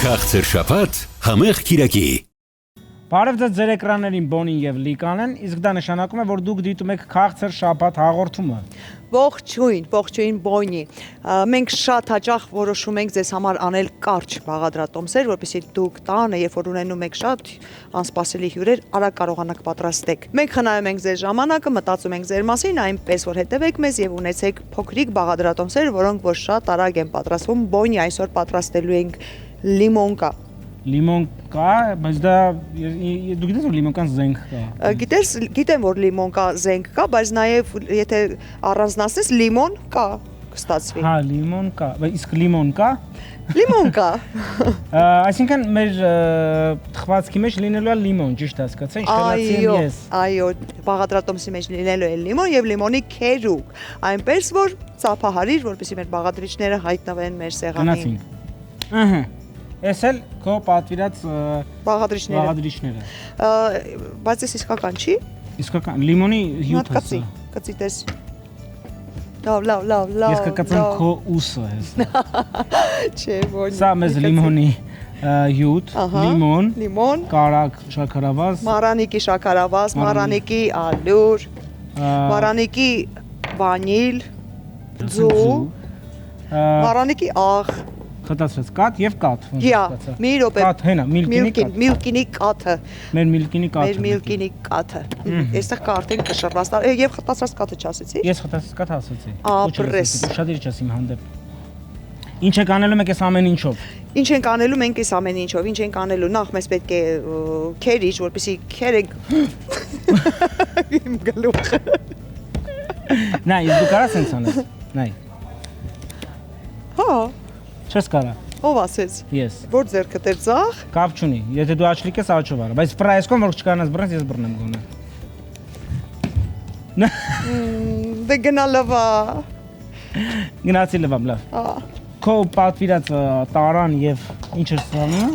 Քաղցր շաբաթ համեղ կիրակի։ Բարև ձեզ էկրաններին Բոնին եւ Լիկան են, իսկ դա նշանակում է, որ դուք դիտում եք Քաղցր շաբաթ հաղորդումը։ Ողջույն Բոնի։ Մենք շատ հաճախ որոշում ենք ձեզ համար անել կարճ բաղադրատոմսեր, որպեսզի դուք տանը, երբ որ ունենում եք շատ անսպասելի հյուրեր, արագ կարողանաք պատրաստեք։ Մենք խնայում ենք ձեր ժամանակը, մտածում ենք ձեր մասին, այնպես որ հետևեք մեզ եւ ունեցեք փոքրիկ բաղադրատոմսեր, որոնք որ շատ արագ են պատրաստվում։ Բոնի այսօր պատրաստելու ենք լիմոնկա։ Լիմոն կա, բայց դա դու գիտես որ լիմոնկան զենք կա։ Գիտեմ որ լիմոնկա զենք կա, բայց նաև եթե առանձնացնես լիմոն կա կստացվի։ Հա, լիմոն կա, բայց իսկ լիմոն կա։ Լիմոն կա։ Այսինքն մեր թխվածքի մեջ լինելու է լիմոն, ճիշտ հասկացա, ինչ խելացի եմ ես։ Այո, բաղադրատոմսի մեջ լինելու է լիմոն եւ լիմոնի քերուկ, այնպես որ ծափահարիր, որպեսզի մեր բաղադրիչները հայտնվեն մեր սեղանին։ Գնացինք։ Ահա։ Էս էլ քո պատվիրած բաղադրիչները։ Բայց էս իսկական չի։ Իսկական լիմոնի հյութը։ Կծի տես։ Լավ։ Ես կկծեմ քո ուսը ես։ Չէ, որ։ Սա մեզ լիմոնի հյութ, լիմոն, կարագ շաքարավազ, մառանիկի շաքարավազ, մառանիկի ալյուր, մառանիկի վանիլ, ձու, մառանիկի աղ, խտացրած կաթ եւ կաթ։ Մի րոպե։ Կաթ հենա, միլկինի կաթը։ Մեր միլկինի կաթը։ Այստեղ կա արդեն կշռված եւ խտացրած կաթը չասեցի։ Ես խտացրած կաթ ասացի։ Ապրես։ Շատ իրիք չասիմ հանդեպ։ Ինչ եք անելու մենք այս ամեն ինչով։ Ինչ ենք անելու մենք այս ամեն ինչով։ Ինչ ենք անելու նախ մեզ պետք է քերիչ, որպեսզի քերենք իմ գլուխը։ Նայ, դու կարաս ինձ անես։ Նայ։ Հա։ Չես կարա։ Ով ասեց։ Ես։ Որ ձեռքը դեր ծախ։ Կապ չունի։ Եթե դու աչլիկ ես աչով արա, բայց պրայսկոն որ չկանաս բռնես, ես բռնեմ գոնե։ Դե գնա լավա։ Գնացի լավ, լավ։ Հա։ Քո պատվիրած տարան եւ ինչ էր սանում։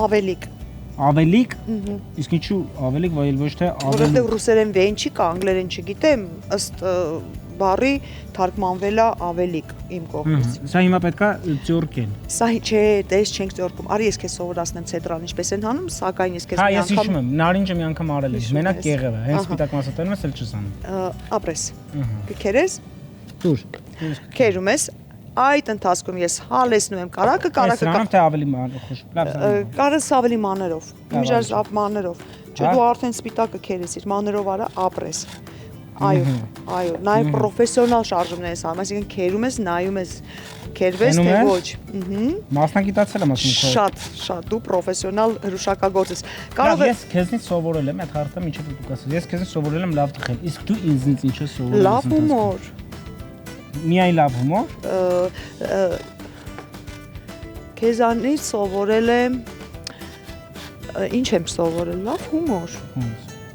Ավելիկ։ Ավելիկ։ Իսկ ինչու ավելիկ, վայել ոչ թե ավելիկ։ Որովհետեւ ռուսերեն վեն չի կա, անգլերեն չգիտեմ, ըստ բառի թարգմանվել է ավելիկ իմ կողմից։ Սա հիմա պետքա ծորկեն։ Սա չէ, տես չենք ծորկում։ Արի ես քեզ սովորացնեմ ցետրան ինչպես են հանում, սակայն ես քեզ մի անգամ։ Հա, ես հիշում եմ, նարինջը մի անգամ արել եմ։ Մենակ կեղևը, հենց սպիտակ մասը տանում ես, էլ չես անում։ Ապրես։ Կքերես։ Դուր։ Քերում ես։ Այդ ընթացքում ես հալեցնում եմ կարակը Սրանով թե ավելի խոշոր։ Լավ սրանով։ Կարս ավելի մաներով։ Իմիջած մաներով։ Չէ, դու արդեն սպիտակը քերեցիր, մաներով արա ապրես։ Այո, նաև պրոֆեսիոնալ շարժումներ ես անում, այսինքն քերում ես, նայում ես, քերվես թե ոչ։ Մասնագիտացել եմ ասում քո։ Շատ դու պրոֆեսիոնալ հրուշակագործ ես։ Կարող ես քեզնից սովորել եմ, այդ հարցը ինչը դու կասես։ Ես քեզնից սովորել եմ լավ թխել, իսկ դու ինձնից ինչ ես սովորել։ Լավ հումոր։ Միայն լավ հումոր։ Քեզանից սովորել եմ ինչ եմ սովորել, լավ հումոր։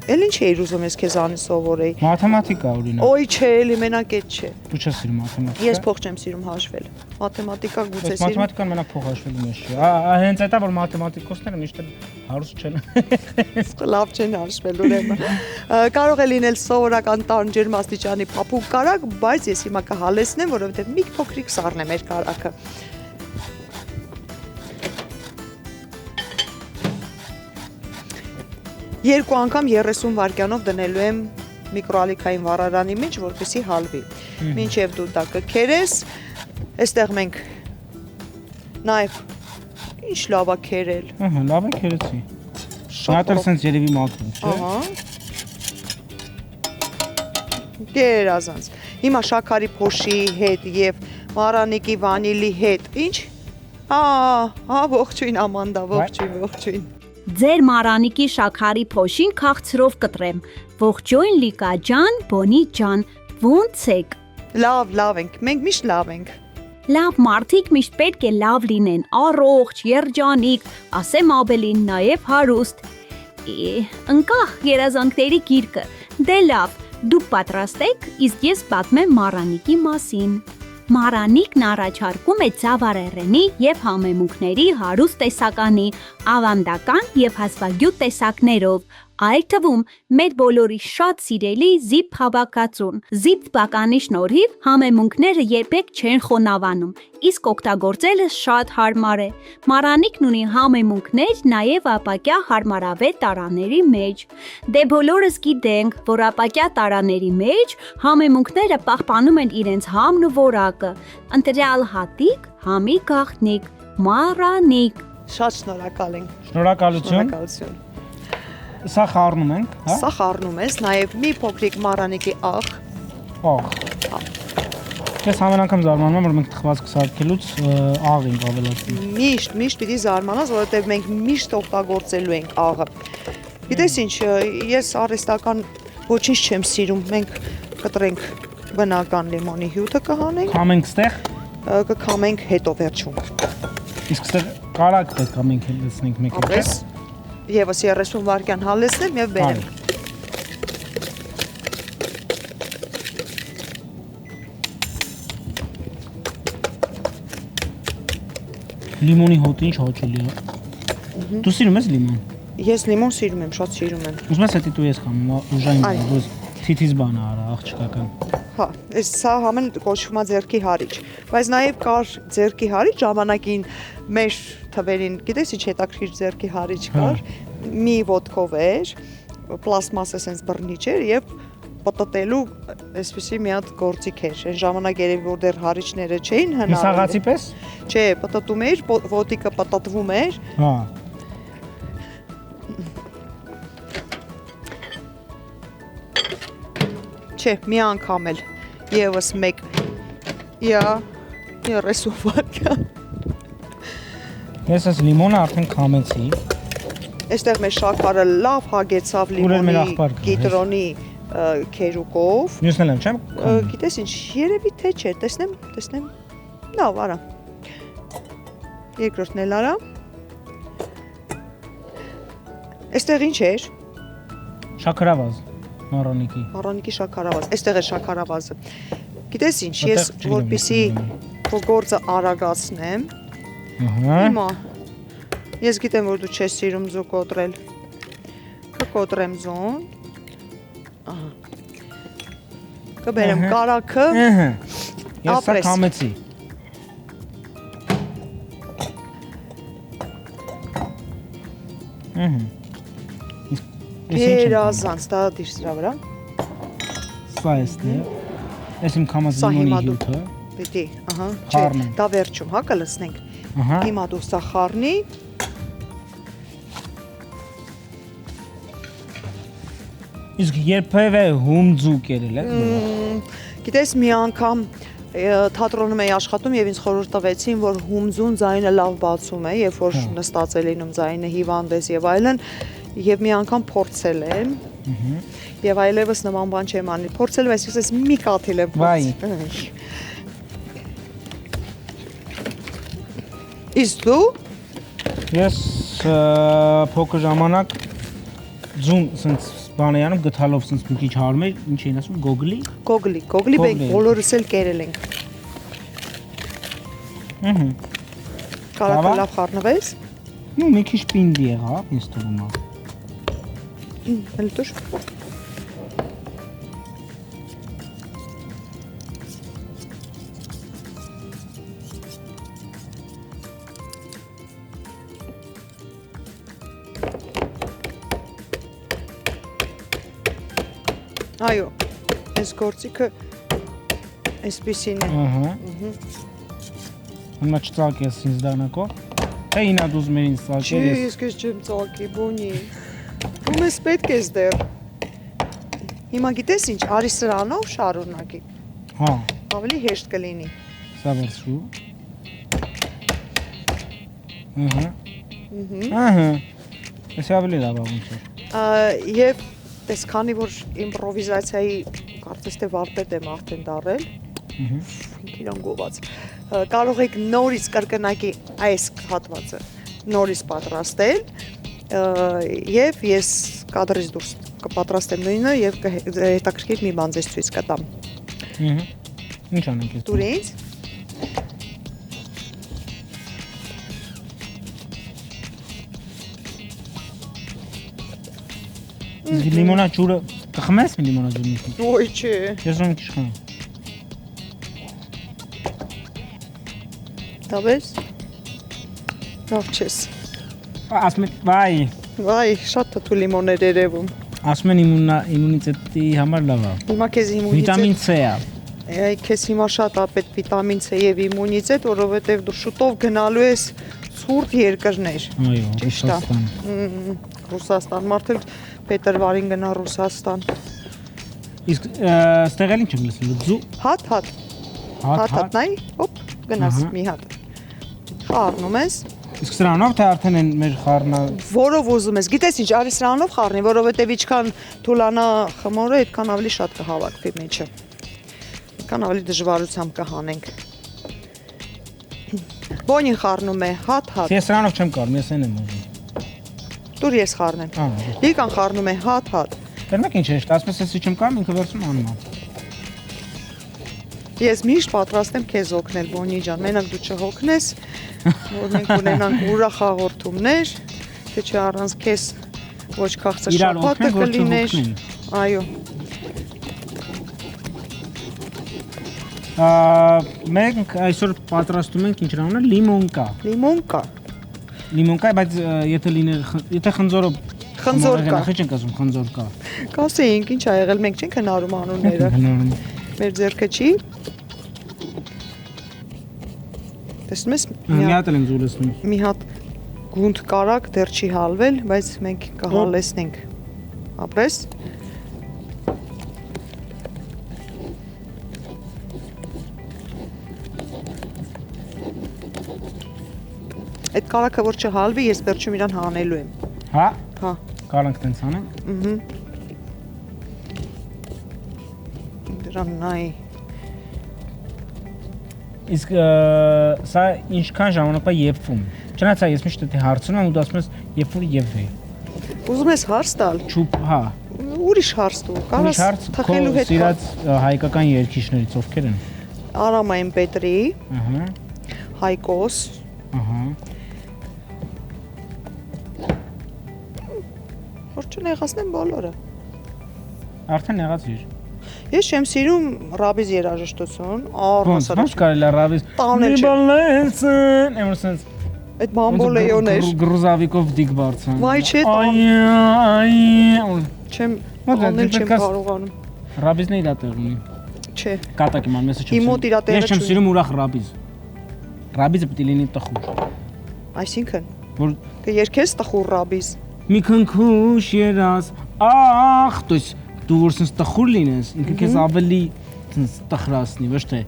Էլ ինչ էիր ուզում ես քեզանից սովորեի։ Մաթեմատիկա օրինակ։ Ոյ չէ, էլի մենակ այդ չէ։ Դու չես սիրում մաթեմատիկա։ Ես փող չեմ սիրում հաշվել։ Մաթեմատիկա գուցե սիրում։ Մաթեմատիկան մենակ փող հաշվելու մեջ չի։ Հենց այդ է որ մաթեմատիկոսները միշտ հարուստ չեն։ Լավ չեն հաշվել ուրեմն։ Կարող է լինել սովորական տան ջերմաստիճանի փափուկ կարակ, բայց ես հիմա կհալեցնեմ, որովհետև մի փոքրիկ սառն է մեր կարակը։ Երկու անգամ 30 վայրկյանով դնելու եմ միկրոալիքային վառարանի մեջ, որպեսզի հալվի։ Մինչև դու դա կքերես, այստեղ մենք նաև ինչ լավ է քերել։ Ահա, լավ է քերեցի։ Շատ sense երևի մաքրում, չէ՞։ Ահա։ Գերազանց։ Հիմա շաքարի փոշի հետ եւ մառանիկի վանիլի հետ, ինչ։ Ողջույն Ամանդա, ողջույն։ Ձեր մառանիկի շաքարի փոշին քաղցրով կտրեմ։ Ողջույն Լիկա ջան, Բոնի ջան, ո՞նց եք։ Լավ ենք, մենք միշտ լավ ենք։ Լավ մարդիկ միշտ պետք է լավ լինեն, առողջ, երջանիկ, ասեմ ավելին նաև հարուստ։ Ընկա երազանքների գիրկը։ Դե լավ, դուք պատրաստեք, իսկ ես պատմեմ մառանիկի մասին։ Մառանիկն առաջարկում է ծավառերենի եւ համեմունքների հարուստ տեսականի, ավանդական եւ հազվագյուտ տեսակներով, Այդ թվում մեր բոլորի շատ սիրելի զիպ հավաքածուն։ Զիպ բականի շնորհիվ համեմունքները երբեք չեն խոնավանում, իսկ օգտագործելը շատ հարմար է։ Մարանիկն ունի համեմունքներ նաև ապակյա հարմարավետ տարաների մեջ։ Դե բոլորս գիտենք, որ ապակյա տարաների մեջ համեմունքները պահպանում են իրենց համն ու որակը։ Ընտրյալ հատիկ, համի գաղտնիք, մարանիկ։ Շատ շնորհակալ ենք։ Շնորհակալություն։ Շնորհակալություն։ Սա խառնում ենք, հա։ Սա խառնում ես, նաև մի փոքրիկ մարանիկի աղ։ Ես ամեն անգամ զարմանում եմ, որ մենք թխվածք սարքելուց աղ ենք ավելացնում։ Միշտ պիտի զարմանաս, որովհետև մենք միշտ օգտագործելու ենք աղը։ Գիտես ինչ, ես արհեստական ոչինչ չեմ սիրում, մենք կտրենք բնական լիմոնի հյութը կհանենք, Քամենք ստեղ, կքամենք հետո վերջում։ իսկ ստեղ կարակ պետք է մենք լցնենք մեկ Ապրես, եւս 30 վայրկյան հալեցնեմ եւ բերեմ։ Լիմոնի հոտը ինչ հաճելի է։ Դու սիրում ես լիմոն։ Ես լիմոն սիրում եմ, շատ սիրում եմ։ Ուզում ես հետի դու ես խմում, ուժային Այ։ դու թիթիզ բան արա, աղջկական։ Հա, սա համեն կոչվում է ձերքի հարիճ, բայց նաև կար ձերքի հարիճ ժամանակին մեր թվերին, գիտես ինչ հետաքրքիր ձերքի հարիճ կար, մի ոտքով էր, պլաստմասը sense բռնիչ էր եւ պտտելու այսպեսի մի հատ գործիք էր։ Այն ժամանակ երևի որ դեռ հարիճները չէին հնարավոր։ Հիսաղացի պես։ Չէ, պտտում էր, ոտիկը պտտվում էր։ Հա։ Չէ, մի անգամ էլ եւս մեկ 30 վայրկյան։ Ես այս լիմոնը արդեն քամեցի։ Այստեղ մեր շաքարը լավ հագեցավ Ուր էր մեր լիմոնի, աղբարկը, կիտրոնի քերուկով։ Մյուսն էլ եմ, չեմ։ Գիտես ինչ, երևի թե չէ, տեսնեմ։ Լավ, արա։ Երկրորդն էլ արա։ Այստեղ ինչ էր։ Շաքարավազ մարանիկի։ Մարանիկի շաքարավազ։ Այստեղ է շաքարավազը։ Գիտես ինչ, Այդտեղ ես չգիտեմ, որպեսի քո գործը արագացնեմ, Ահա։ հիմա ես գիտեմ որ դու չես սիրում ձու կոտրել։ Կկոտրեմ ձուն։ Ահա։ Կբերեմ կարակը։ Ահա։ Ես սա Ապրես։ քամեցի։ Ահա։ Երազանց, դա դիր սրա վրա։ Սա է ստեղ։ Ես իմ քամած Սա հիմա լիմոնի դու- հյութը։ Պիտի, ահա, Խառնեմ։ դա վերջում, հա, կլցնենք։ Ահա։ Հիմա դու սա խառնի։ Իսկ երբևէ հումձու կերել ես։ Գիտես, մի անգամ թատրոնում էի աշխատում եւ ինձ խորհուրդ տվեցին, որ հումձուն ձայնը լավ բացում է, երբ որ նստած է լինում ձայնը հիվանդ ես եւ այլն, եւ մի անգամ փորձել եմ։ Եվ այլևս նման բան չեմ անի։ Փորձել եմ, այսպես մի կաթիլ եմ փորձել։ Իսկ դու Ես փոքր ժամանակ ձուն սենց բան էի անում գթալով սենց մի քիչ հարմեր, ինչ էին ասում, գոգլի։ գոգլի մենք բոլորս էլ կերել ենք։ Ահա։ Կարակը լավ խառնվես։ Ну, մի քիչ պինդի եղավ, ինձ թվում է։ Էլ դուր։ Այո, այս գործիքը այսպեսին է։ Ահա։ Հիմա չծալկես ինձ դանակով։ Թե ինա դուզ մեր ինձ Չի, ծալկել ես։ ես քեզ չեմ ծալկի, բունի։ Դու մեզ պետք ես դեռ։ Հիմա գիտես ինչ, արի սրանով շարունակի։ Հա, Ավելի հեշտ կլինի։ սա վերցրու։ Ահա։ Ահա։ Ես ավելի լավ ոնց է։ Եվ տես քանի որ իմպրովիզացիայի կարծես թե վարպետ եմ արդեն դարել։ Ինքին գոված։ Կարող եք նորից կրկնակի այս հատվածը նորից պատրաստել եւ ես կադրից դուրս կպատրաստեմ նույնը եւ հետաքրքիր մի բան ձեզ ցույց կտամ։ Ահա։ Ինչ անենք ես։ Դուր ինձ։ Լիմոնա ջուրը կխմես մի լիմոնա ջուրը։ Ոյ չէ։ Ես ում քիչ խմեմ։ Դավես։ Լավ չես։ Ասում եմ, վայ, Վայ, շատ թթու լիմոններ երևում։ ասում են իմունիտետի համար լավ է։ Հիմա քեզ Վիտամին C է։ Այ քեզ հիմա շատ է պետք վիտամին C եւ իմունիտետ, որովհետեւ դու շուտով գնալու ես ցուրտ երկրներ։ Այո, Ճիշտ է։ Ռուսաստան։ Ռուսաստան, մարդը փետրվարին գնա Ռուսաստան։ Իսկ ստեղ էլ ինչ եմ լսել, ձու։ Հատ, Հատ։ նայ, հոպ, գնաս Ահա։ մի հատ։ Խառնում ես։ Իսկ սրանով թե արդեն են մեր խառնա։ Որով ուզում ես։ Գիտես ինչ, արի սրանով խառնի, որովհետեւ ինչքան թուլանա խմորը, այդքան ավելի շատ կհավաքվի մեջը։ Այդքան ավելի դժվարությամբ կհանենք։ Բոնին խառնում է, հատ։ Ես սրանով չեմ կարող, ես այն եմ ուզում։ Դուր ես խառնեմ։ Ահա։ Լիկան խառնում է, հատ։ Դեռ ինչ է, ասես ես չեմ կարող, ինքը վերցում անում է։ Ես միշտ պատրաստ եմ քեզ օգնել, Բոնի ջան, մենակ դու չհոգնես, որ մենք ունենանք ուրախ հաղորդումներ, թե չէ առանց քեզ ոչ քաղցր Իրար շաբաթը օգնենք, որ կլիներ։ չհոգնեն։ Այո, Մենք այսօր պատրաստում ենք ինչ անունը լիմոնկա։ լիմոն կա։ Լիմոնկա, բայց եթե խնձորով Խնձոր կա։ Խիչ ենք ասում խնձոր կա։ Կասեինք ինչ ա եղել, մենք չենք հնարում անունները։ Մեր ձեռքը չի։ Տեսնում ես, Մի հատ էլ եմ զուլեցնում։ մի հատ գունդ կարակ դեռ չի հալվել, բայց մենք կհալեցնենք։ Ապրես։ Այդ կարակը որ չհալվի, ես վերջում իրան հանելու եմ։ Հա։ Հա։ Կարանք տենց անենք։ Դրան նայ։ Իսկ սա ինչքան ժամանակա եփվում։ Չնայած ես միշտ թե հարցնում եմ ու դու ասում ես եփվում եփվի։ Ուզում ես հարց տալ։ Չուփ, հա։ Ուրիշ հարց տու։ Կարաս թխելու հետ։ Սիրած հայկական երգիչներից ովքեր են։ Արամային Պետրի, Ահա։ Հայկոս, Ահա։ որ չնեղացնեմ բոլորը։ Արդեն եղած իր։ Ես չեմ սիրում ռաբիզ երաժշտություն, Ոնց կարելի է ռաբիզ։ Տանել չէ։ Բալենսն, էմրսենց։ Այդ մամբոլեոներ։ Գրուզավիկով դիգ բարձան։ Վայ չէ, Այ։ չեմ Մոտ անել չեմ դեպքս- կարողանում։ Ռաբիզն է իր տեղ ունի։ Չէ։ Կատակի ման մեսը չեմ։ Իմ մոտ իր տեղը Ես չեմ չունի։ սիրում ուրախ ռաբիզ։ Ռաբիզը պետք է լինի տխուր։ Այսինքն Որ կերքես տխուր ռաբիզ։ մի քնքուշ երաս, ախ, то есть դու որ sense տխուր լինես, ինքը քեզ ավելի sense տխրացնի, ոչ թե։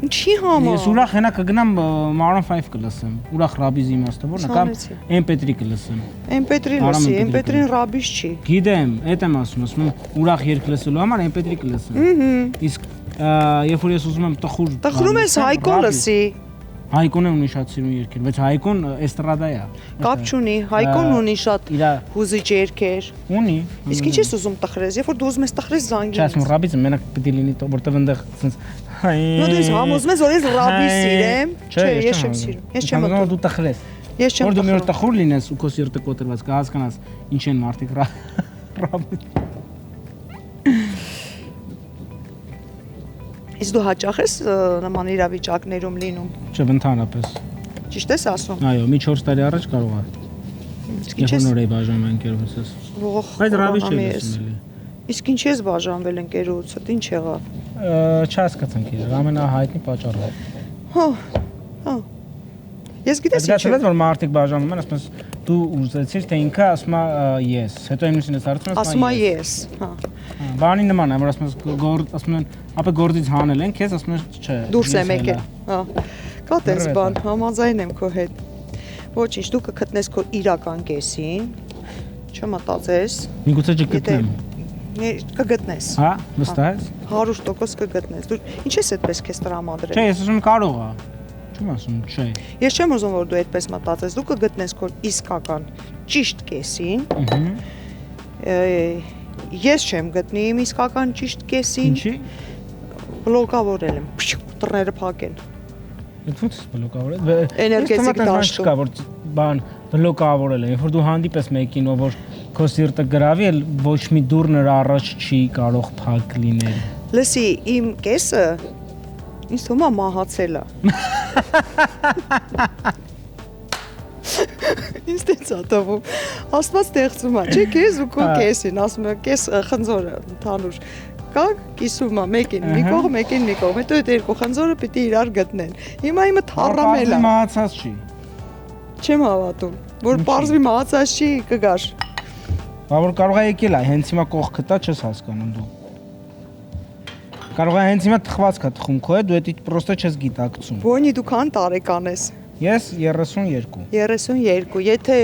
Ինչի համար։ Ես ուրախ հենա կգնամ Maroon 5 կլսեմ։ Ուրախ ռաբիզի իմաստը որն է կամ Ցանեցի։ MP3 կլսեմ։ MP3 Արամ լսի, MP3 MP3-ին ռաբիզ չի։ Գիտեմ, այդ եմ ասում եմ ուրախ երգ լսելու համար MP3 կլսեմ։ Իսկ երբ որ ես ուզում եմ տխուր Տխրում ես Հայկոն լսի։ Հայկոն է ունի շատ սիրուն երգեր, բայց Հայկոն էստրադա է։ Կապ չունի, Հայկոն ունի շատ Իրա հուզիչ երգեր։ ունի։ Իսկ ինչ ես ուզում տխրես, երբ որ դու ուզում ես տխրես զանգի։ Չասում ռաբիզը մենակ պետք է լինի, որտեվ այնտեղ sense Նո դու համոզում ես, որ ես ռաբի սիրեմ։ Չէ, ես չեմ սիրում։ Ես չեմ ուզում ուտում։ դու տխրես։ Ես չեմ Որ դու մի օր տխրում։ տխուր լինես ու քո սիրտը կոտրված կհասկանաս ինչ են մարդիկ ռաբի։ Իսկ դու հաճախ ես նման իրավիճակներում լինում։ Չէ, ընդհանրապես։ Ճիշտ ես ասում։ Այո, մի 4 տարի առաջ կարող է։ Իսկ Ինչ ինչ ես նոր է բաժանում ընկերությունս։ ողջ։ Բայց ռաբի չէ լսում էլի։ Իսկ ինչ ես բաժանվել ընկերությունդ, ինչ եղավ։ Չհասկացանք իրար, ամենահայտնի պատճառը։ Հա։ Հա։ Ես գիտես ինչ Գիտես որ մարդիկ բաժանում են, ասում են դու ուզեցիր թե ինքը ասում է ես, հետո ինքնին ես հարցնում ասում ես, հա։ Բանի նման է, որ ասում են ապա գործից հանել են, քեզ ասում են չէ։ Դուրս եմ եկել։ Հա։ Կա տես բան, համաձայն եմ քո հետ։ Ոչինչ, դու կգտնես քո իրական կեսին, չմտածես։ Միգուցե չգտնեմ։ Կգտնես։ Հա, վստահ ես։ 100% կգտնես։ Դու ինչ ես այդպես քեզ տրամադրել։ Չէ, ես ասում եմ կարող է։ Չեմ ասում, չէ։ Ես չեմ ուզում որ դու այդպես մտածես։ Դու կգտնես քո իսկական ճիշտ կեսին։ Ես չեմ գտնի իմ իսկական ճիշտ կեսին։ Ինչի։ Բլոկավորել եմ։ Տրները փակել։ Այդ ո՞նց է բլոկավորել։ Էներգետիկ դաշտում։ Չկա որ բան բլոկավորել է, երբ որ դու հանդիպես մեկին, որ քո սիրտը գրավի, էլ ոչ մի դուռ նրա առաջ չի կարող փակ լինել։ Լսի, իմ կեսը ինձ թվում է մահացել է։ Ինձ տենց է թվում։ Աստված ստեղծում է, չէ՞, քեզ ու քո կեսին, ասում է, կես խնձորը ընդհանուր։ Կա կիսում է մեկին մի կողմ, մեկին մի կողմ, հետո այդ երկու խնձորը պիտի իրար գտնեն։ Հիմա իմը թառամել է։ Մահացած չի։ Չեմ հավատում, որ պարզվի մահացած չի կգար։ Բա որ կարող է եկել է, հենց հիմա կողքը տա չես հասկանում դու։ Կարող է հենց հիմա թխված կա թխում քո է, դու դա պրոստը չես գիտակցում։ Բոնի դու քան տարեկան ես։ Ես 32։ 32, եթե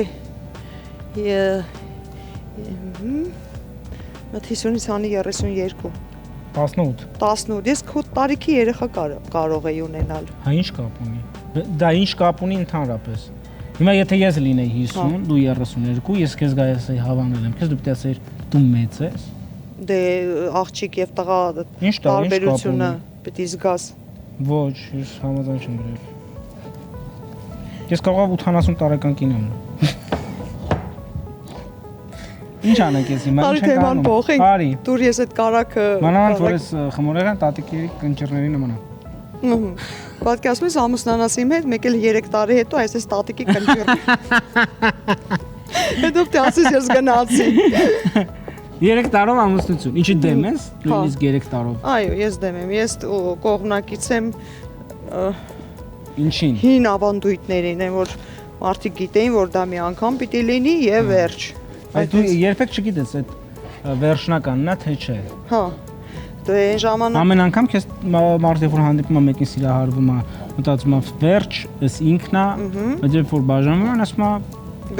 Մոտ 50-ից հանի 32։ 18։ 18, ես քո տարիքի երեխա կարող էի ունենալ։ Հա ինչ կապ ունի։ Դա ինչ կապ ունի ընդհանրապես։ Հիմա եթե ես լինեի 50, դու 32, ես քեզ գայացեի հավանել եմ, քեզ դու պիտի ասեիր դու մեծ ես։ Դե աղջիկ եւ տղա Ինչ տարբերությունը պիտի զգաս։ Ոչ, ես համաձայն չեմ գրել։ Ես կարող եմ 80 տարեկան կին եմ։ Ինչ անենք ես հիմա, ինչ ենք անում։ Արի։ Դուր ես այդ կարակը։ Մանավանդ որ ես խմորեղան տատիկի կնճռների նման եմ։ Պատկերացնում ես ամուսնանաս իմ հետ, մեկ էլ 3 տարի հետո այսպես տատիկի կնճռ։ Հետո դու ասես ես գնացի։ 3 տարով ամուսնություն։ Ինչի դեմ ես։ Նույնիսկ 3 տարով։ Այո, ես դեմ եմ։ Ես կողմնակից եմ Ինչին։ հին ավանդույթներին, որ մարդիկ գիտեին, որ դա մի անգամ պիտի լինի եւ վերջ։ Այդ դու երբեք չգիտես այդ վերջնականն է թե չէ։ Հա։ Դու այն ժամանակ ամեն անգամ քեզ մարդը որ հանդիպում է մեկին սիրահարվում է, մտածում է վերջ, էս ինքն է, բայց երբ որ բաժանում են, ասում է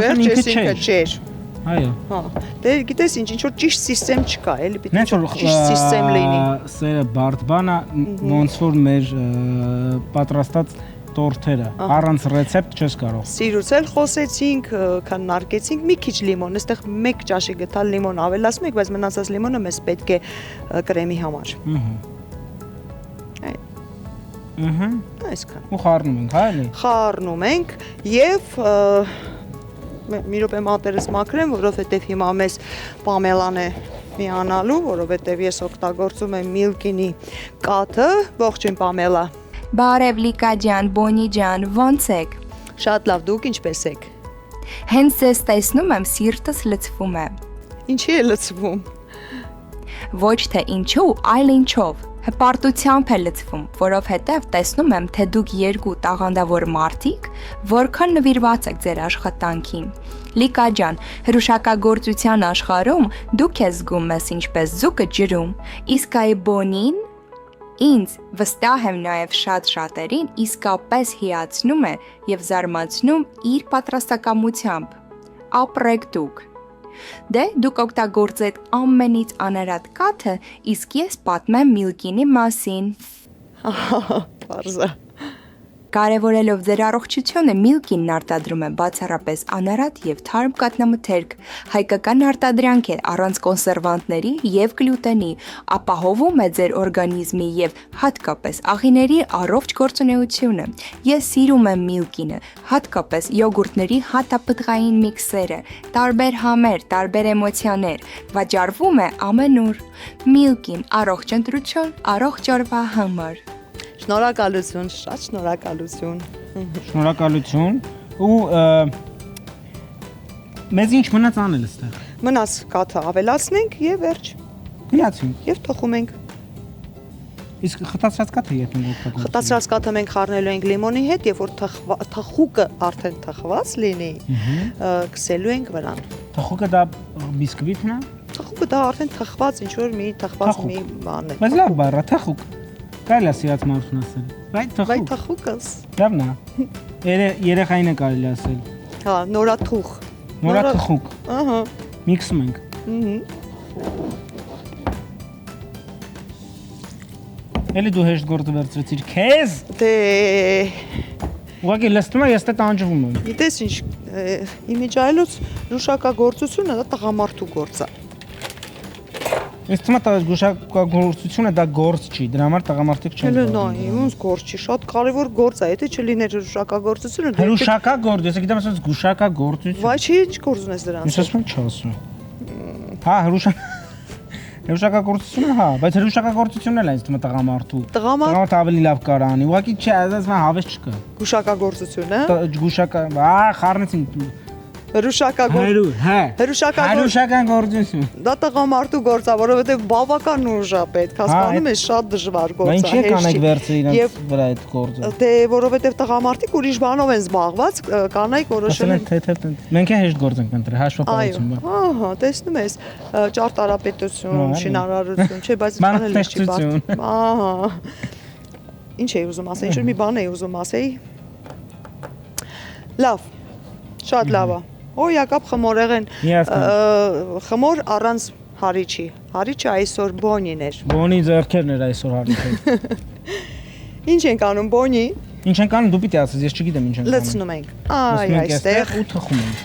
վերջ էս ինքը չէր։ Այո։ Հա։ Դե գիտես ինչ որ ճիշտ համակարգ չկա, էլի պիտի ճիշտ համակարգ լինի։ Սերը բարդ բան է, ոնց որ մեր պատրաստած տորթերը, առանց ռեցեպտ չես կարող։ Սիրուց էլ խոսեցինք, քննարկեցինք մի քիչ լիմոն, այստեղ 1 ճաշի գտալ լիմոն ավելացնում եք, բայց մնացած լիմոնը մեզ պետք է կրեմի համար։ Այսքան։ Ու խառնում ենք, հա էլի։ Խառնում ենք եւ մի րոպե մատերս մաքրեմ, որովհետեւ հիմա մեզ Պամելան է միանալու, որովհետեւ ես օգտագործում եմ Milky-ի կաթը, ողջույն Պամելա։ Բարև Լիկա ջան, Բոնի ջան, ո՞նց եք։ Շատ լավ, դուք ինչպես եք։ Հենց ձեզ տեսնում եմ, սիրտս լցվում է։ Ինչի է լցվում։ Ոչ թե ինչու, այլ ինչով։ Հպարտությամբ է լցվում, որովհետև տեսնում եմ, թե դուք երկու տաղանդավոր մարդիկ որքան նվիրված եք ձեր աշխատանքին։ Լիկա ջան, հրուշակագործության աշխարհում դուք եք զգում ես ինչպես ձուկը ջրում, իսկ այ Բոնին ինձ վստահ եմ նաև շատ շատերին իսկապես հիացնում է եւ զարմացնում իր պատրաստակամությամբ։ Ապրեք դուք։ Դե դուք օգտագործեք ամենից անարատ կաթը, իսկ ես պատմեմ Milky-ի մասին։ Պարզա։ Կարևորելով ձեր առողջությունը, Milky-ն արտադրում է բացառապես անարատ եւ թարմ կաթնամթերք, հայկական արտադրանք է առանց կոնսերվանտների եւ գլյուտենի, ապահովում է ձեր օրգանիզմի եւ հատկապես աղիների առողջ գործունեությունը։ Ես սիրում եմ Milky-ն, հատկապես յոգուրտների հատապտղային միքսերը, տարբեր համեր, տարբեր էմոցիաներ, վաճառվում է ամենուր։ Milky-ն առողջ ընտրություն, առողջ օրվա համար։ Շնորհակալություն, շատ շնորհակալություն։ Շնորհակալություն ու մեզ ինչ մնաց անել այստեղ։ Մնաց կաթը ավելացնենք եւ վերջ։ Միացինք։ Եվ թխում ենք։ Իսկ խտացած կաթը երբ ենք օգտագործում։ Խտացած կաթը մենք խառնելու ենք լիմոնի հետ, եւ որ թխուկը արդեն թխված լինի, քսելու ենք վրան։ Թխուկը դա բիսկվիթն է։ Թխուկը դա արդեն թխված, ինչ որ մի թխված մի բան է։ Բայց լավ բառ է, թխուկ։ Կարելի է սիրած մարդուն ասել։ Վայ թխուկս։ Լավն է։ Երեխային է կարելի ասել։ Հա, նորաթուխ։ Նորաթխուկ։ Ահա։ Միքսում ենք։ Էլի դու հեշտ գործը վերցրեցիր քեզ։ Դե Ուղղակի լստում է, ես դե տանջվում եմ։ Գիտես ինչ, իմիջայլոց հրուշակագործությունը դա տղամարդու գործ է։ Ես թվում է գուշակագործությունը դա գործ չի, դրա համար տղամարդիկ չեն զբաղվում։ Ոնց գործ չի, շատ կարևոր գործ է, եթե չլիներ հրուշակագործությունը։ Հրուշակագործ, ես գիտեմ ասած գուշակագործություն։ Վայ չի ինչ գործ ունես դրանց։ Ես ասում չասում։ Հա, հրուշակագործությունը, հա, բայց հրուշակագործությունն էլ է ինձ թվում է տղամարդու։ Տղամարդը ավելի լավ կարող անի։ Ուղղակի չէ, ասում եմ հավես չկա։ Գուշակագործությունը։ Խառնեցին Հրուշակագործություն։ Դա տղամարդու գործ է, որովհետև բավական ուժ է պետք, հասկանում ես, շատ դժվար գործ է։ Ինչ է կանեք վերցրել իրենց վրա այդ գործը։ Դե որովհետև տղամարդիկ ուրիշ բանով են զբաղված, կանայք որոշել են Մենք է հեշտ գործ ենք ընտրել, հաշվապահություն։ Ահա, տեսնում ես, ճարտարապետություն, շինարարություն, չէ, բայց բանը լավ չի բան։ Ահա։ Ինչ էի ուզում ասել, ինչ-որ մի բան էի ուզում ասեի։ Լավ, շատ լավ է։ Օй, ակապ խմորեղեն, խմոր առանց հարիչի, հարիչը այսօր բոնին էր։ Բոնի ձեռքերն էր այսօր հարիչը։ Ինչ ենք անում, բոնի։ Ինչ ենք անում, դու պիտի ասես, ես չգիտեմ ինչ ենք անում։ Լցնում ենք, այ այստեղ։ Ու թխում ենք։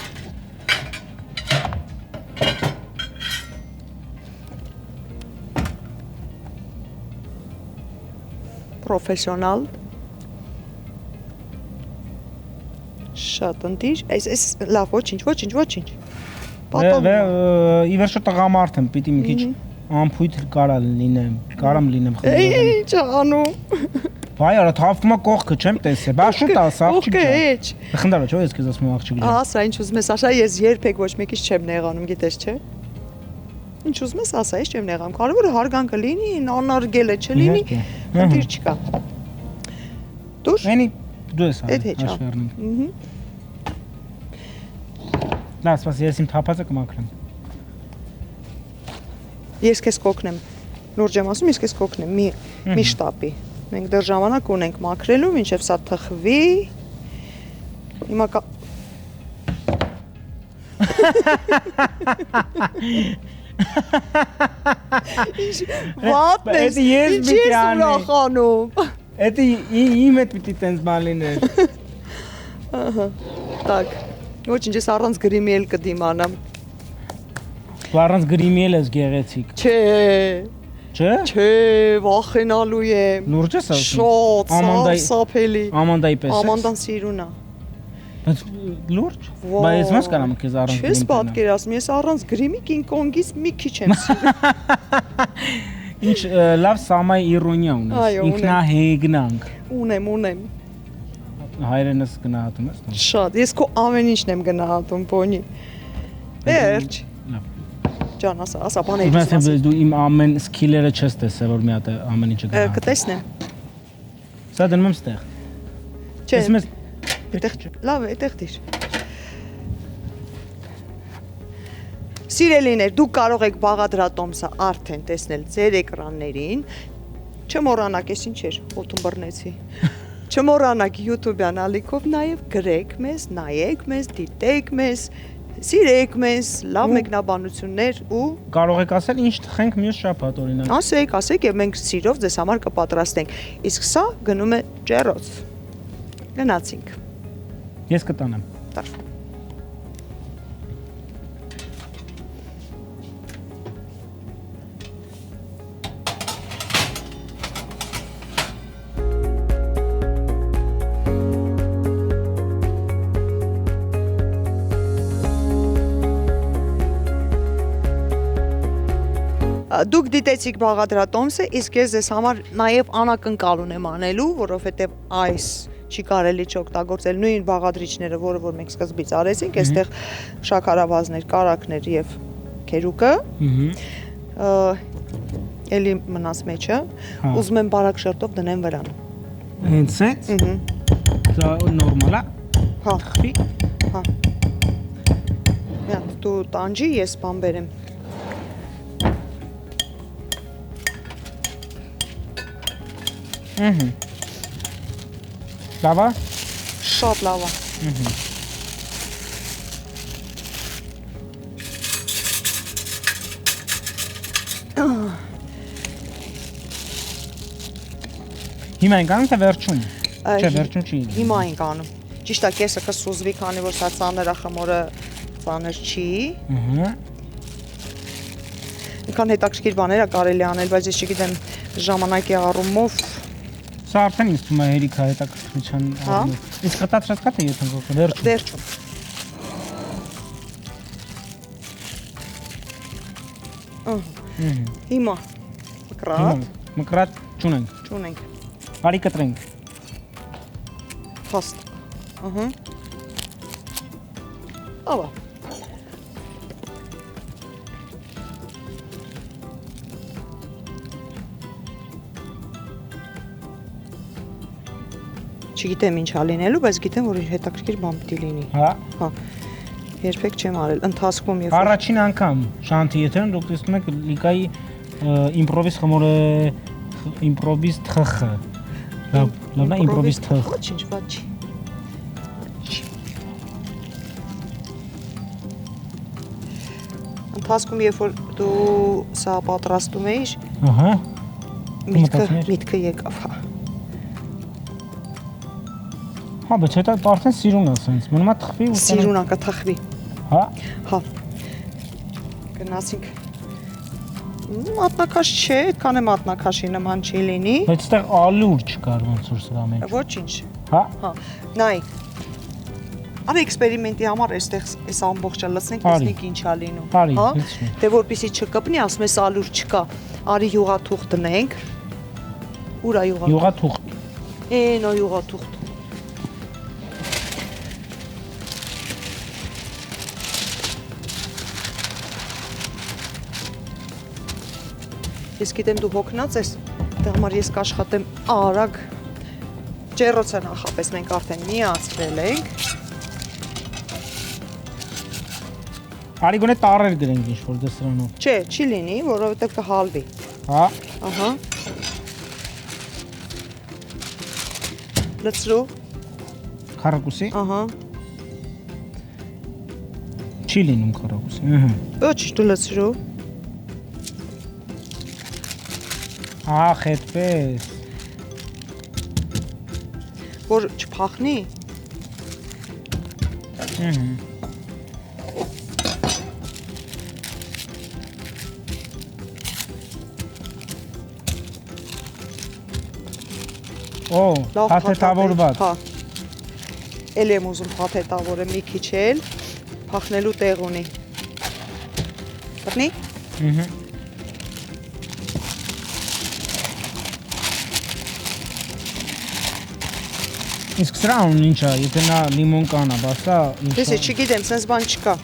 Պրոֆեսիոնալ։ Շատ ընտիր, այս լավ, ոչինչ։ Ի վերջո տղամարդ եմ, պիտի մի քիչ ամփույթ կարամ լինեմ խմորեղեն։ Ինչ անում։ Բայ արա թափվում է կողքը, չեմ տեսել։ Բա շուտ ասա, աղջիկ ջան։ Խնդալա չէ, ես քեզ ասում եմ աղջիկ ջան։ Ասա, ինչ ուզում ես, ասա, ես երբեք ոչ մեկից չեմ նեղանում, գիտես, չէ։ Ինչ ուզում ես, ասա, ես չեմ նեղանում։ Կարևորը հարգանքը լինի, անարգելը չլինի, խնդիր չկա։ Դուր։ Էնի դու ես հաշվառնում։ Լավ, սպաս, ես իմ թափածը կմաքրեմ։ Ես քեզ կօգնեմ։ Լուրջ եմ ասում, ես քեզ կօգնեմ մի շտապի։ Մենք դեռ ժամանակ ունենք մաքրելու, մինչև սա թխվի։ Հիմա Վատն ես ուրախանում։ Էդի իմ հետ պիտի տենց բան լիներ։ Ահա, տակ, ոչինչ ես առանց գրիմի էլ կդիմանամ։ Դու առանց գրիմի էլ ես գեղեցիկ։ Չէ, վախենալու եմ։ Լուրջ ես ասում։ Շատ, սարսափելի։ Ամանդայի պես ես։ Ամանդան սիրուն է։ Բայց լուրջ։ Բայց ես ոնց կարամ քեզ առանց գրիմի։ Չես պատկերացնում, ես առանց գրիմի King Kong-ից մի քիչ եմ սիրում։ Ինչ լավ սամայ իրոնիա ունես։ Ինքնահեգնանք։ Ունեմ։ Հայրենս գնահատում ես։ Շատ, ես քո ամեն ինչն եմ գնահատում, պոնի։ Վերջ։ Ջան, ասա, բաներ ես ասեմ, դու իմ ամեն սկիլերը չես տեսել, որ մի հատ ամեն ինչը գնահատում։ Կտեսնեմ։ Սա դնում եմ ստեղ։ Չէ։ Լավ է, այդտեղ դիր։ Սիրելիներ, դուք կարող եք Բաղադրատոմսը արդեն տեսնել ձեր էկրաններին։ Չմոռանաք, ես ինչ էր, օդում բռնեցի։ Չմոռանաք YouTube-յան ալիքով նաև գրեք մեզ, նայեք մեզ, դիտեք մեզ, սիրեք մեզ, լավ մեկնաբանություններ ու կարող եք ասել ինչ թխենք մյուս շաբաթ օրինակ։ Ասեք եւ մենք սիրով ձեզ համար կպատրաստենք։ Իսկ սա գնում է ջեռոց։ Գնացինք։ Ես կտանեմ։ Տար։ Դուք դիտեցիք Բաղադրատոմսը, իսկ ես ձեզ համար նաև անակնկալ ունեմ անելու, որովհետև այս չի կարելի չօգտագործել նույն բաղադրիչները, որը որ մենք սկզբից արեցինք, այստեղ շաքարավազներ, կարակներ եւ քերուկը։ Էլի մնաց մեջը, ուզում եմ բարակ շերտով դնեմ վրան։ Հենց էս։ Դա նորմալ է։ Հա։ Խփի։ Հա։ Միա, դու տանջի, ես բան բերեմ։ Լավ է։ Շատ լավ է։ Հիմա ենք անում թե վերջում։ Չէ, վերջում չի։ Հիմա ենք անում։ Ճիշտ է, կեսը կսուզվի, քանի որ սա ծանր է, խմորը ծանր չի։ Ինքան հետաքրքիր բաներ է կարելի անել, բայց ես չգիտեմ ժամանակի առումով Սա արդեն ինձ թվում է հերիք է հետաքրքրության առումով։ Իսկ խտացրած կա թե եթե վերջում։ Հիմա մկրատ Մկրատ չունենք։ չունենք։ Արի կտրենք։ Փաստ։ Ահա։ Ահա։ Չգիտեմ ինչ ալինելու, բայց գիտեմ, որ հետաքրքիր բան պիտի լինի։ Հա։ Հա։ Երբեք չեմ արել, ընթացքում երբ Առաջին անգամ շանթի եթերում դուք տեսնում եք Լիկայի իմպրովիզ խմորը իմպրովիզ թխ։ Լավ, իմպրովիզ թխ։ Ոչինչ, բաց չի։ Ընթացքում երբ որ դու սա պատրաստում էիր, Ահա։ միտքը եկավ, հա։ Հա, բայց հետո արդեն սիրուն է սենց։ Մնում է թխվի ու Սիրուն անկա թխվի։ Հա։ Հա։ Գնացինք։ Մատնաքաշ չէ, այդքան է մատնաքաշի նման չի լինի։ Բայց այդտեղ ալուր չկար ոնց որ սրա մեջ։ Ոչինչ։ Հա։ Հա։ Նայ։ Արա էքսպերիմենտի համար այստեղ այս ամբողջը լցնենք, Արի։ տեսնենք ինչ է լինում։ Արի, Հա։ լցնենք։ Դե որպեսի չկպնի, ասում ես ալուր չկա։ Արի յուղաթուղթ դնենք։ Ուր է յուղաթուղթ։ Յուղաթուղթ։ Էնո յուղաթուղթ։ Ես գիտեմ դու հոգնած ես, դե համար ես կաշխատեմ արագ։ Ջեռոցը նախապես մենք արդեն միացրել ենք։ Արի գոնե տարեր գրենք ինչ որ դե սրանով։ Չէ, չի լինի, որովհետև կհալվի։ Հա։ Ահա։ Լցրու։ Քառակուսի։ Ահա։ Չի լինում քառակուսի։ Ահա։ Ոչ, դու լցրու։ Ահ, այդպես։ Որ չփախնի։ Ահա։ Օ, Լավ փաթեթավորված։ Հա։ Էլ եմ ուզում փաթեթավորը մի քիչ էլ փախնելու տեղ ունի։ Բռնի։ Ահա։ Իսկ սրա ունի ինչ է, եթե նա լիմոն կանա, բասա ինչ է։ Ես չգիտեմ, sense բան չկա։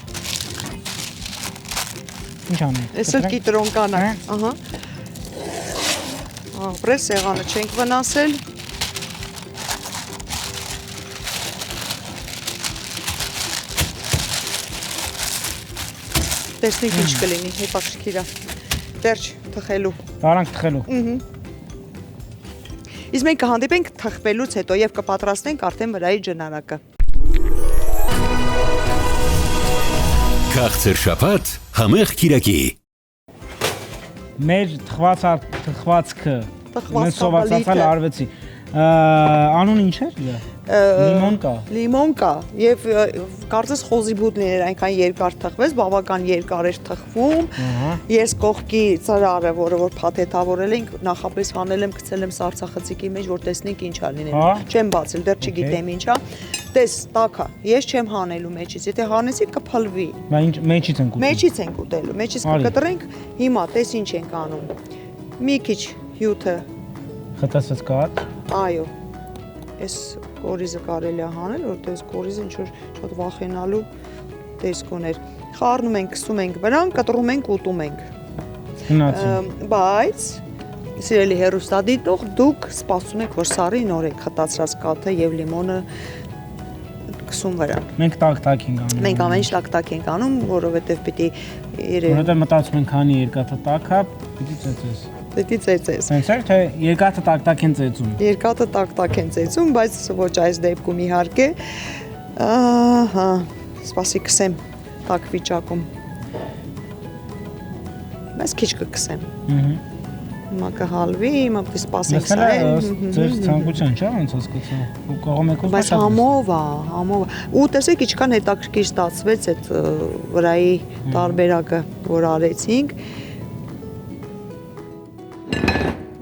Ինչ անի։ Ես էլ կիտրոն կանա։ Հա։ Ահա։ Ապրել սեղանը չենք վնասել։ Տեսնենք ինչ կլինի, հետաքրքիր է։ Վերջ թխելու։ Տարանք թխելու։ Իսկ մենք կհանդիպենք թխվելուց հետո եւ կպատրաստենք արդեն վրայի ջնարակը։ Քաղցր շաբաթ, համեղ կիրակի։ Մեր թխվածքը մենք սովածացալ տխվածքալիքը։ արվեցի։ Անուն ինչ էր իրա։ Լիմոն կա։ Լիմոն կա եւ կարծես խոզի բուտ լիներ, այնքան երկար թխվեց, բավական երկար էր թխվում։ Ահա։ Ես կողքի ծրարը, որը որ փաթեթավորել ենք, նախապես հանել եմ, գցել եմ սարսախցիկի մեջ, որ տեսնենք ինչ է լինելու։ Հա։ Չեմ բացել, դեռ չգիտեմ ինչ է։ Տես, տակա, ես չեմ հանելու մեջից, եթե հանեցի կփլվի։ Բա ինչ մեջից ենք ուտում։ Մեջից ենք ուտելու, մեջից Արի։ կկտրենք։ Հիմա տես ինչ ենք անում։ Մի քիչ հյութը, Խտասած կաթ։ այո։ Այս կորիզը կարելի է հանել, որտեղ այս կորիզը ինչ որ շատ վախենալու տեսք ուներ։ Խառնում ենք, կսում ենք վրան, կտրում ենք, ուտում ենք։ Գնացի։ Բայց սիրելի հեռուստադիտող, դուք սպասում եք, որ սարի նորեք խտացրած կաթը եւ լիմոնը կսում վրան։ Մենք տակ-տակ ենք անում։ Մենք ամեն ինչ տակ-տակ ենք անում, որովհետեւ պիտի Որովհետև մտածում ենք քանի երկաթը տակա, պիտի ծեծես։ Պիտի ծեծես։ Սենց է թե երկաթը տակ-տակ են ծեծում։ Երկաթը տակ-տակ են ծեծում, բայց ոչ այս դեպքում իհարկե։ Ահա, սպասի կսեմ տակ վիճակում։ Բայց քիչ կքսեմ։ Ահա։ Հիմա կհալվի, հիմա պիտի սպասենք Լսել սա։ է ձեր ցանկության, չէ՞, ոնց հասկացա։ Ու կարող եք Բայց համով է։ Ու տեսեք ինչքան հետաքրքիր ստացվեց այդ վրայի տարբերակը, որ արեցինք։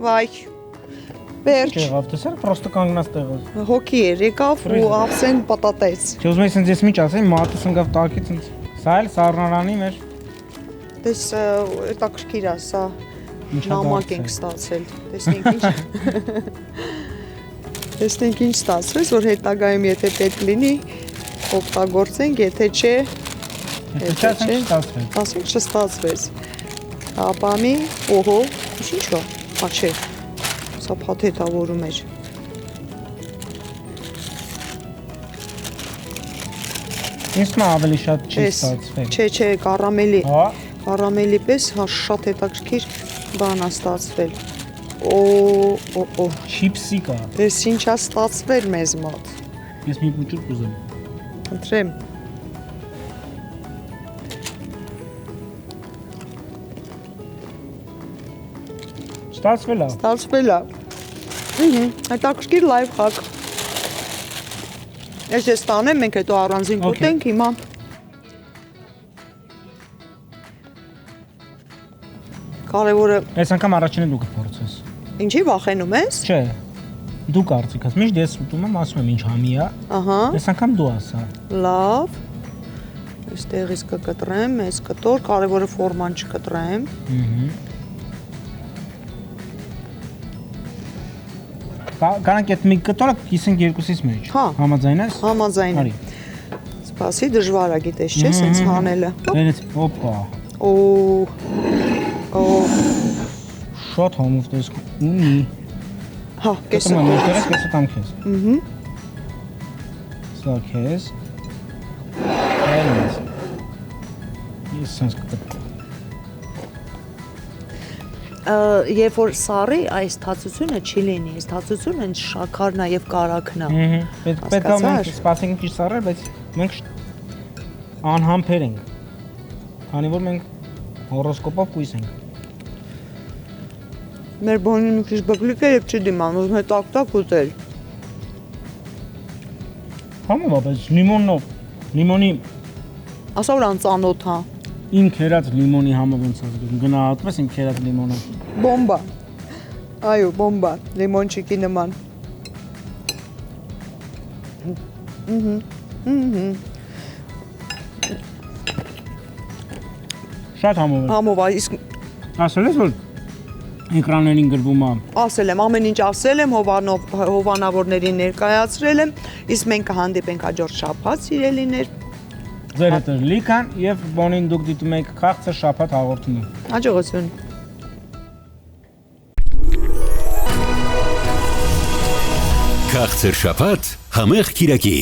Վայ։ Վերջ։ Եղավ, տեսա՞ր, պրոստը կանգնած տեղը։ Հոգի էր, եկավ ու ապսեն պատատեց։ Չէ, ուզում եմ ասենց ես միջ ասեմ, մատս ընկավ տակից ինձ։ Սա էլ սառնարանի մեր Դες հետաքրքիր է սա։ Ինչա Նամակ դարձել։ ենք ստացել։ Տեսնենք ինչ։ Տեսնենք ինչ ստացվեց, որ հետագայում եթե պետք լինի, օգտագործենք, եթե չէ, Եթե չասենք ստացվել։ ասենք չստացվեց։ Ապամի, օհո, ինչ է։ Հա չէ։ Սա փաթեթավորում էր։ Ինձ թվում է ավելի շատ չի Էս, ստացվել։ Չէ, կարամելի։ Հա, Կարամելի պես հա շատ հետաքրքիր բան է ստացվել։ Օ, չիպսի կա։ դες ինչ է ստացվել մեզ մոտ։ Ես մի փոքր կուզեմ։ Ընտրեմ։ Ստացվել է։ Ստացվել է։ Հետաքրքիր լայվ հակ։ Ես տանեմ, մենք հետո առանձին Okay. կուտենք հիմա։ Կարևորը Այս անգամ առաջինը դու կփորձես։ ինչի վախենում ես։ Չէ։ Դու կարծիքս, միշտ ես ուտում եմ, ասում եմ ինչ համի է։ Ահա, Այս անգամ դու ասա։ լավ։ Այստեղից կկտրեմ, այս կտոր, կարևորը ֆորման չկտրեմ։ Կանանք այդ մի կտորը կիսենք երկուսից մեջ։ Հա։ Համաձայն ես։ Համաձայն եմ։ Արի։ Սպասի, դժվար է, գիտես, չէ, սենց հանելը։ Վերից, օպա։ Օ, Շատ համով տեսք ունի։ հա, կեսը Կեսը կողմից։ մեջտեղս, կեսը կամ քեզ։ Սա քեզ։ Այլից։ Ես սենց կտեմ։ Երբ որ սառի այս թացությունը չի լինի, այս թացությունը շաքարն է եւ կարագն է։ Պետք է մենք սպասենք ճիշտ սառը, բայց մենք անհամբեր ենք։ Քանի որ մենք հորոսկոպով կույս ենք։ Մեր բոնին մի քիչ բգլիկ է եւ չի դիման, ուզում է տակ ուտել։ Համով է, բայց լիմոնի Ասա որ անծանոթ հա։ իմ քերած լիմոնի համը ոնց է զգում։ Գնահատվես իմ քերած լիմոնը։ Բոմբա։ Այո, բոմբա, լիմոնչիկի նման։ Շատ համով է։ Համով, իսկ Ասել ես որ էկրաններին գրվում է։ ասել եմ, ամեն ինչ ասել եմ, հովանավորներին ներկայացրել եմ, իսկ մենք կհանդիպենք հաջորդ շաբաթ, սիրելիներ։ Ձեր հետ լիքան եւ բոնին դուք դիտում եք քաղցր շաբաթ հաղորդումը։ Հաջողություն։ Քաղցր շաբաթ համեղ կիրակի